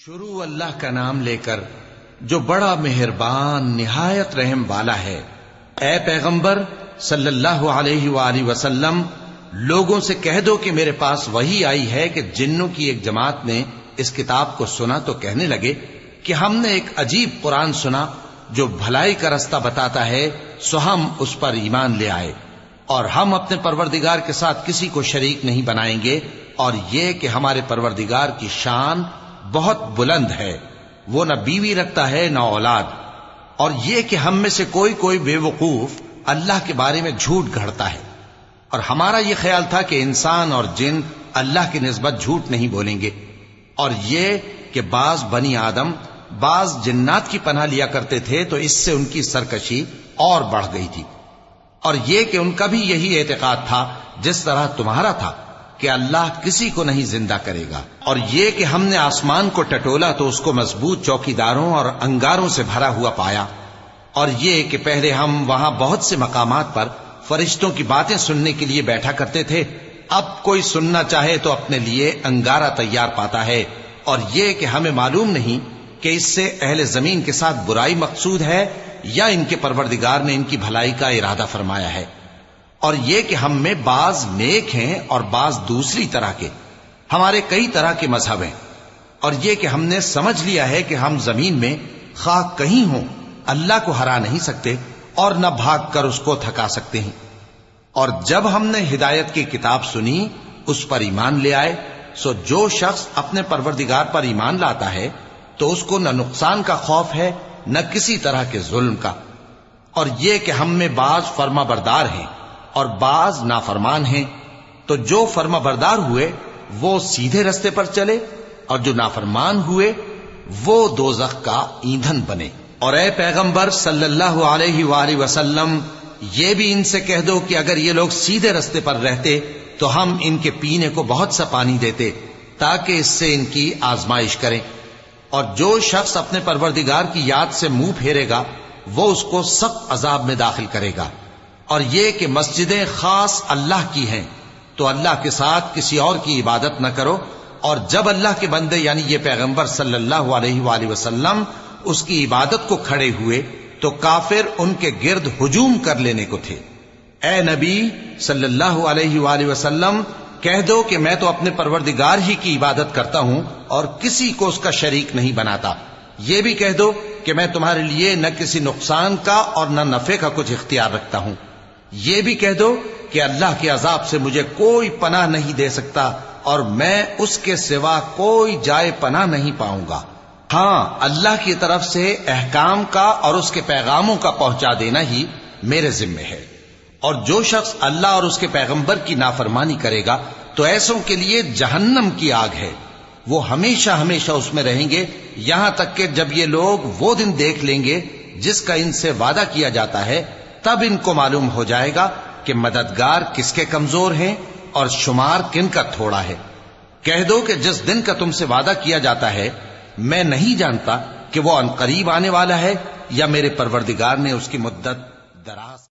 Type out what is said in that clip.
شروع اللہ کا نام لے کر جو بڑا مہربان نہایت رحم والا ہے۔ اے پیغمبر صلی اللہ علیہ وآلہ وسلم، لوگوں سے کہہ دو کہ میرے پاس وحی آئی ہے کہ جنوں کی ایک جماعت نے اس کتاب کو سنا تو کہنے لگے کہ ہم نے ایک عجیب قرآن سنا جو بھلائی کا رستہ بتاتا ہے، سو ہم اس پر ایمان لے آئے، اور ہم اپنے پروردگار کے ساتھ کسی کو شریک نہیں بنائیں گے، اور یہ کہ ہمارے پروردگار کی شان بہت بلند ہے، وہ نہ بیوی رکھتا ہے نہ اولاد، اور یہ کہ ہم میں سے کوئی بے وقوف اللہ کے بارے میں جھوٹ گھڑتا ہے، اور ہمارا یہ خیال تھا کہ انسان اور جن اللہ کی نسبت جھوٹ نہیں بولیں گے، اور یہ کہ بعض بنی آدم بعض جنات کی پناہ لیا کرتے تھے تو اس سے ان کی سرکشی اور بڑھ گئی تھی، اور یہ کہ ان کا بھی یہی اعتقاد تھا جس طرح تمہارا تھا کہ اللہ کسی کو نہیں زندہ کرے گا، اور یہ کہ ہم نے آسمان کو ٹٹولا تو اس کو مضبوط چوکیداروں اور انگاروں سے بھرا ہوا پایا، اور یہ کہ پہلے ہم وہاں بہت سے مقامات پر فرشتوں کی باتیں سننے کے لیے بیٹھا کرتے تھے، اب کوئی سننا چاہے تو اپنے لیے انگارہ تیار پاتا ہے، اور یہ کہ ہمیں معلوم نہیں کہ اس سے اہل زمین کے ساتھ برائی مقصود ہے یا ان کے پروردگار نے ان کی بھلائی کا ارادہ فرمایا ہے، اور یہ کہ ہم میں بعض نیک ہیں اور بعض دوسری طرح کے، ہمارے کئی طرح کے مذہب ہیں، اور یہ کہ ہم نے سمجھ لیا ہے کہ ہم زمین میں خواہ کہیں ہوں اللہ کو ہرا نہیں سکتے اور نہ بھاگ کر اس کو تھکا سکتے ہیں، اور جب ہم نے ہدایت کی کتاب سنی اس پر ایمان لے آئے، سو جو شخص اپنے پروردگار پر ایمان لاتا ہے تو اس کو نہ نقصان کا خوف ہے نہ کسی طرح کے ظلم کا، اور یہ کہ ہم میں بعض فرما بردار ہیں اور بعض نافرمان ہیں، تو جو فرما بردار ہوئے وہ سیدھے رستے پر چلے، اور جو نافرمان ہوئے وہ دوزخ کا ایندھن بنے۔ اور اے پیغمبر صلی اللہ علیہ وآلہ وسلم، یہ بھی ان سے کہہ دو کہ اگر یہ لوگ سیدھے رستے پر رہتے تو ہم ان کے پینے کو بہت سا پانی دیتے تاکہ اس سے ان کی آزمائش کریں، اور جو شخص اپنے پروردگار کی یاد سے منہ پھیرے گا وہ اس کو سخت عذاب میں داخل کرے گا، اور یہ کہ مسجدیں خاص اللہ کی ہیں تو اللہ کے ساتھ کسی اور کی عبادت نہ کرو، اور جب اللہ کے بندے یعنی یہ پیغمبر صلی اللہ علیہ وآلہ وسلم اس کی عبادت کو کھڑے ہوئے تو کافر ان کے گرد ہجوم کر لینے کو تھے۔ اے نبی صلی اللہ علیہ وآلہ وسلم، کہہ دو کہ میں تو اپنے پروردگار ہی کی عبادت کرتا ہوں اور کسی کو اس کا شریک نہیں بناتا، یہ بھی کہہ دو کہ میں تمہارے لیے نہ کسی نقصان کا اور نہ نفع کا کچھ اختیار رکھتا ہوں، یہ بھی کہہ دو کہ اللہ کے عذاب سے مجھے کوئی پناہ نہیں دے سکتا اور میں اس کے سوا کوئی جائے پناہ نہیں پاؤں گا، ہاں اللہ کی طرف سے احکام کا اور اس کے پیغاموں کا پہنچا دینا ہی میرے ذمہ ہے، اور جو شخص اللہ اور اس کے پیغمبر کی نافرمانی کرے گا تو ایسوں کے لیے جہنم کی آگ ہے، وہ ہمیشہ ہمیشہ اس میں رہیں گے، یہاں تک کہ جب یہ لوگ وہ دن دیکھ لیں گے جس کا ان سے وعدہ کیا جاتا ہے، تب ان کو معلوم ہو جائے گا کہ مددگار کس کے کمزور ہیں اور شمار کن کا تھوڑا ہے۔ کہہ دو کہ جس دن کا تم سے وعدہ کیا جاتا ہے میں نہیں جانتا کہ وہ عنقریب آنے والا ہے یا میرے پروردگار نے اس کی مدت دراز